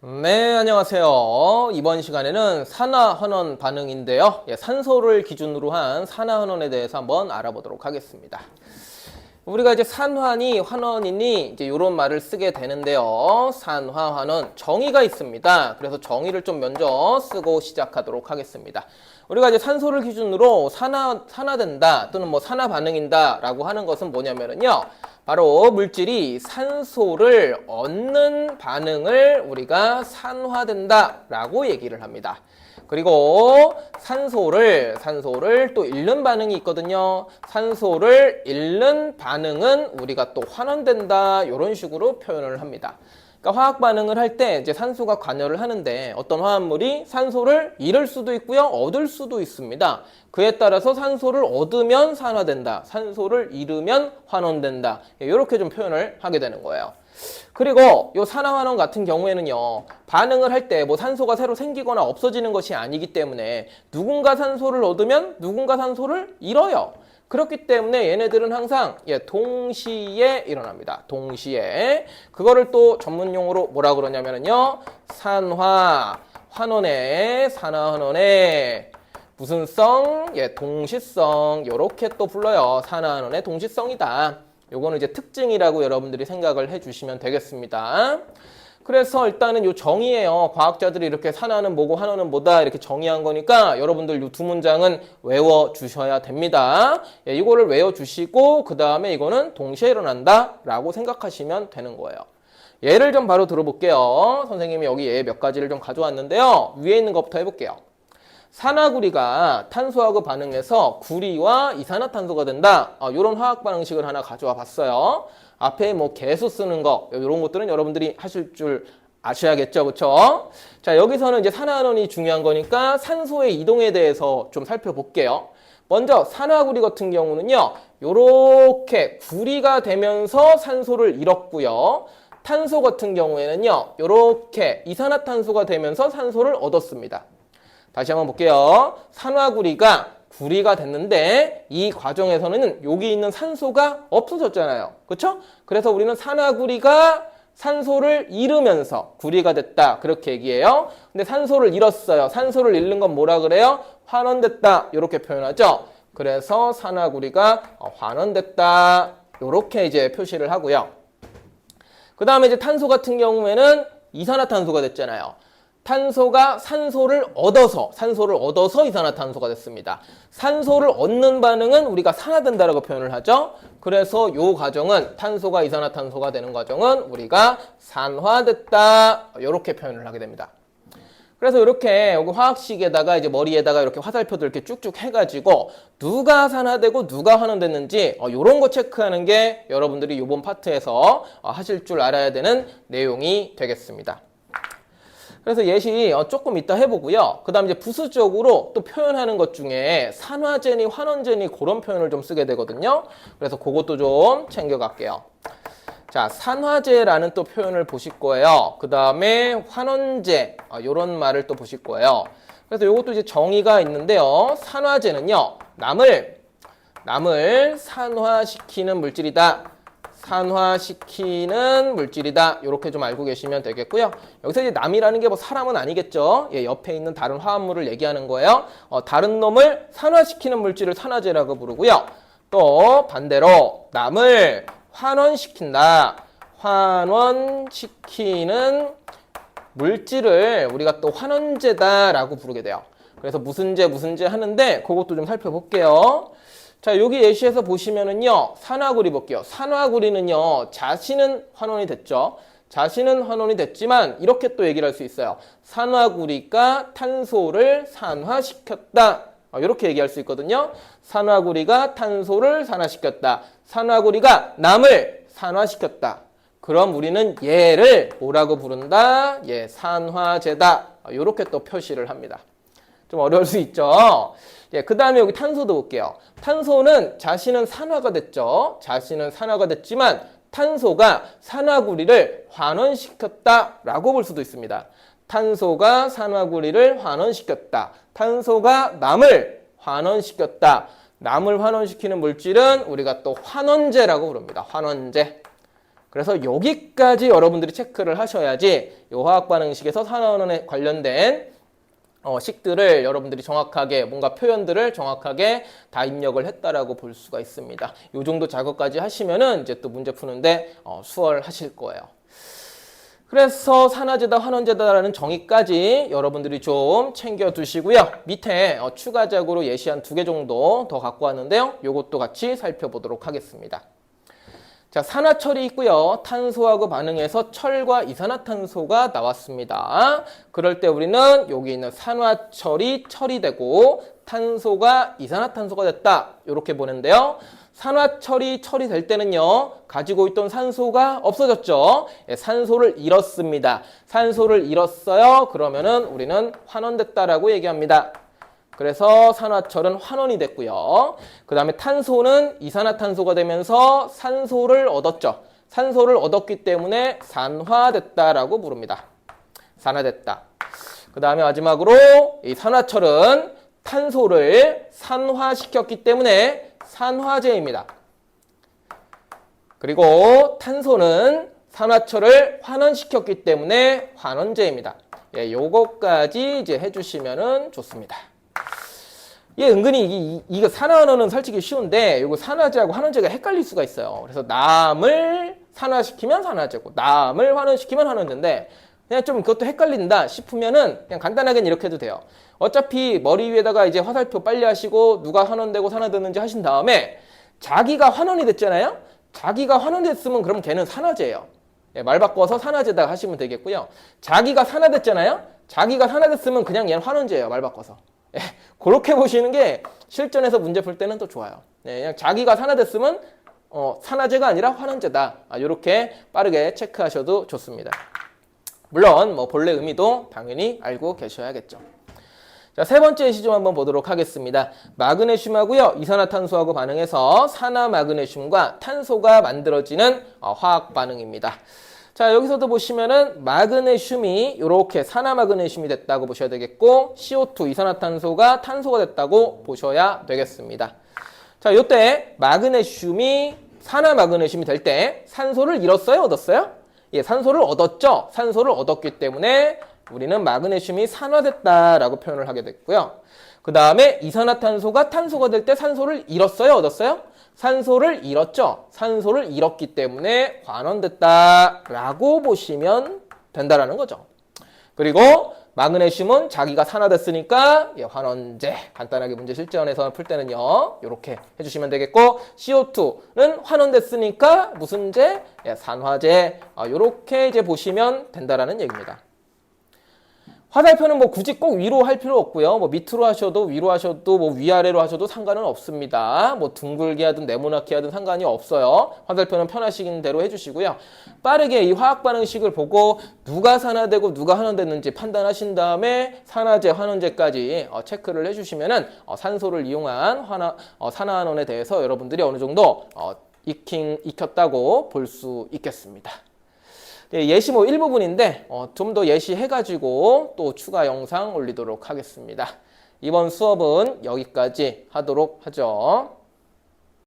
네, 안녕하세요. 이번 시간에는 산화환원 반응인데요. 산소를 기준으로 한 산화환원에 대해서 한번 알아보도록 하겠습니다. 우리가 이제 산화니 환원이니 이제 이런 말을 쓰게 되는데요. 산화환원 정의가 있습니다. 그래서 정의를 좀 먼저 쓰고 시작하도록 하겠습니다. 우리가 이제 산소를 기준으로 산화된다 또는 뭐 산화 반응인다라고 하는 것은 뭐냐면은요. 바로 물질이 산소를 얻는 반응을 우리가 산화된다라고 얘기를 합니다. 그리고 산소를 또 잃는 반응이 있거든요. 산소를 잃는 반응은 우리가 또 환원된다 이런 식으로 표현을 합니다. 그러니까 화학 반응을 할 때 이제 산소가 관여를 하는데 어떤 화합물이 산소를 잃을 수도 있고요, 얻을 수도 있습니다. 그에 따라서 산소를 얻으면 산화된다, 산소를 잃으면 환원된다. 이렇게 좀 표현을 하게 되는 거예요. 그리고 이 산화환원 같은 경우에는요, 반응을 할 때 뭐 산소가 새로 생기거나 없어지는 것이 아니기 때문에 누군가 산소를 얻으면 누군가 산소를 잃어요. 그렇기 때문에 얘네들은 항상 동시에 일어납니다. 동시에. 그거를 또 전문용어로 뭐라 그러냐면요. 산화환원의 무슨 성? 동시성. 요렇게 또 불러요. 산화환원의 동시성이다. 요거는 이제 특징이라고 여러분들이 생각을 해주시면 되겠습니다. 그래서 일단은 요 정의예요. 과학자들이 이렇게 산화는 뭐고 환원은 뭐다 이렇게 정의한 거니까 여러분들 요 두 문장은 외워주셔야 됩니다. 이거를 외워주시고 그 다음에 이거는 동시에 일어난다 라고 생각하시면 되는 거예요. 예를 좀 바로 들어볼게요. 선생님이 여기 예 몇 가지를 좀 가져왔는데요. 위에 있는 것부터 해볼게요. 산화구리가 탄소하고 반응해서 구리와 이산화탄소가 된다. 이런 화학 반응식을 하나 가져와 봤어요. 앞에 뭐 개수 쓰는 거 이런 것들은 여러분들이 하실 줄 아셔야겠죠, 그렇죠? 자, 여기서는 이제 산화환원이 중요한 거니까 산소의 이동에 대해서 좀 살펴볼게요. 먼저 산화구리 같은 경우는요, 요렇게 구리가 되면서 산소를 잃었고요. 탄소 같은 경우에는요, 요렇게 이산화탄소가 되면서 산소를 얻었습니다. 다시 한번 볼게요. 산화구리가 구리가 됐는데 이 과정에서는 여기 있는 산소가 없어졌잖아요. 그렇죠? 그래서 우리는 산화구리가 산소를 잃으면서 구리가 됐다. 그렇게 얘기해요. 근데 산소를 잃었어요. 산소를 잃는 건 뭐라 그래요? 환원됐다. 이렇게 표현하죠. 그래서 산화구리가 환원됐다. 이렇게 이제 표시를 하고요. 그 다음에 이제 탄소 같은 경우에는 이산화탄소가 됐잖아요. 탄소가 산소를 얻어서 이산화탄소가 됐습니다. 산소를 얻는 반응은 우리가 산화된다라고 표현을 하죠. 그래서 이 과정은 탄소가 이산화탄소가 되는 과정은 우리가 산화됐다 이렇게 표현을 하게 됩니다. 그래서 이렇게 여기 화학식에다가 이제 머리에다가 이렇게 화살표들 이렇게 쭉쭉 해가지고 누가 산화되고 누가 환원됐는지 이런 거 체크하는 게 여러분들이 이번 파트에서 하실 줄 알아야 되는 내용이 되겠습니다. 그래서 예시 조금 이따 해보고요. 그 다음 이제 부수적으로 또 표현하는 것 중에 산화제니 환원제니 그런 표현을 좀 쓰게 되거든요. 그래서 그것도 좀 챙겨갈게요. 자, 산화제라는 또 표현을 보실 거예요. 그 다음에 환원제 이런 말을 또 보실 거예요. 그래서 이것도 이제 정의가 있는데요. 산화제는요, 남을 산화시키는 물질이다. 산화시키는 물질이다. 이렇게 좀 알고 계시면 되겠고요. 여기서 이제 남이라는 게 뭐 사람은 아니겠죠. 옆에 있는 다른 화합물을 얘기하는 거예요. 다른 놈을 산화시키는 물질을 산화제라고 부르고요. 또 반대로 남을 환원시킨다. 환원시키는 물질을 우리가 또 환원제다라고 부르게 돼요. 그래서 무슨 제 하는데 그것도 좀 살펴볼게요. 자, 여기 예시에서 보시면은요, 산화구리 볼게요. 산화구리는요, 자신은 환원이 됐죠. 자신은 환원이 됐지만, 이렇게 또 얘기를 할 수 있어요. 산화구리가 탄소를 산화시켰다. 이렇게 얘기할 수 있거든요. 산화구리가 탄소를 산화시켰다. 산화구리가 남을 산화시켰다. 그럼 우리는 얘를 뭐라고 부른다? 산화제다. 이렇게 또 표시를 합니다. 좀 어려울 수 있죠. 그 다음에 여기 탄소도 볼게요. 탄소는 자신은 산화가 됐죠. 자신은 산화가 됐지만 탄소가 산화구리를 환원시켰다라고 볼 수도 있습니다. 탄소가 산화구리를 환원시켰다. 탄소가 남을 환원시켰다. 남을 환원시키는 물질은 우리가 또 환원제라고 부릅니다. 환원제. 그래서 여기까지 여러분들이 체크를 하셔야지 이 화학 반응식에서 산화원에 관련된 식들을 여러분들이 정확하게 뭔가 표현들을 정확하게 다 입력을 했다라고 볼 수가 있습니다. 이 정도 작업까지 하시면은 이제 또 문제 푸는데 수월하실 거예요. 그래서 산화제다, 환원제다라는 정의까지 여러분들이 좀 챙겨두시고요. 밑에 추가적으로 예시한 2개 정도 더 갖고 왔는데요. 이것도 같이 살펴보도록 하겠습니다. 자, 산화철이 있고요. 탄소하고 반응해서 철과 이산화탄소가 나왔습니다. 그럴 때 우리는 여기 있는 산화철이 철이 되고 탄소가 이산화탄소가 됐다. 이렇게 보는데요. 산화철이 철이 될 때는요. 가지고 있던 산소가 없어졌죠. 예, 산소를 잃었습니다. 산소를 잃었어요. 그러면은 우리는 환원됐다라고 얘기합니다. 그래서 산화철은 환원이 됐고요. 그 다음에 탄소는 이산화탄소가 되면서 산소를 얻었죠. 산소를 얻었기 때문에 산화됐다라고 부릅니다. 산화됐다. 그 다음에 마지막으로 이 산화철은 탄소를 산화시켰기 때문에 산화제입니다. 그리고 탄소는 산화철을 환원시켰기 때문에 환원제입니다. 예, 요거까지 이제 해주시면은 좋습니다. 예, 은근히 이거 산화원어는 솔직히 쉬운데 이거 산화제하고 환원제가 헷갈릴 수가 있어요. 그래서 남을 산화시키면 산화제고 남을 환원시키면 환원제인데 그냥 좀 그것도 헷갈린다 싶으면은 그냥 간단하게는 이렇게 해도 돼요. 어차피 머리 위에다가 이제 화살표 빨리 하시고 누가 환원되고 산화됐는지 하신 다음에 자기가 환원이 됐잖아요. 자기가 환원됐으면 그럼 걔는 산화제예요. 예, 말 바꿔서 산화제다 하시면 되겠고요. 자기가 산화됐잖아요. 자기가 산화됐으면 그냥 얘는 환원제예요. 말 바꿔서. 예, 그렇게 보시는 게 실전에서 문제 풀 때는 또 좋아요. 예, 그냥 자기가 산화됐으면 산화제가 아니라 환원제다. 이렇게 빠르게 체크하셔도 좋습니다. 물론 뭐 본래 의미도 당연히 알고 계셔야겠죠. 자, 세 번째 예시 좀 한번 보도록 하겠습니다. 마그네슘하고요. 이산화탄소하고 반응해서 산화마그네슘과 탄소가 만들어지는 화학 반응입니다. 자, 여기서도 보시면은 마그네슘이 이렇게 산화마그네슘이 됐다고 보셔야 되겠고 CO2 이산화탄소가 탄소가 됐다고 보셔야 되겠습니다. 자, 이때 마그네슘이 산화마그네슘이 될 때 산소를 잃었어요? 얻었어요? 예, 산소를 얻었죠. 산소를 얻었기 때문에 우리는 마그네슘이 산화됐다라고 표현을 하게 됐고요. 그 다음에 이산화탄소가 탄소가 될 때 산소를 잃었어요? 얻었어요? 산소를 잃었죠. 산소를 잃었기 때문에 환원됐다라고 보시면 된다라는 거죠. 그리고 마그네슘은 자기가 산화됐으니까 예, 환원제. 간단하게 문제 실전에서 풀 때는요. 이렇게 해주시면 되겠고 CO2는 환원됐으니까 무슨 제? 예, 산화제. 이렇게 이제 보시면 된다라는 얘기입니다. 화살표는 뭐 굳이 꼭 위로 할 필요 없고요. 뭐 밑으로 하셔도 위로 하셔도 뭐 위아래로 하셔도 상관은 없습니다. 뭐 둥글게 하든 네모나게 하든 상관이 없어요. 화살표는 편하신 대로 해주시고요. 빠르게 이 화학 반응식을 보고 누가 산화되고 누가 환원됐는지 판단하신 다음에 산화제, 환원제까지 체크를 해주시면은 산소를 이용한 산화환원에 대해서 여러분들이 어느 정도 익혔다고 볼 수 있겠습니다. 예시 뭐 일부분인데 좀 더 예시해가지고 또 추가 영상 올리도록 하겠습니다. 이번 수업은 여기까지 하도록 하죠.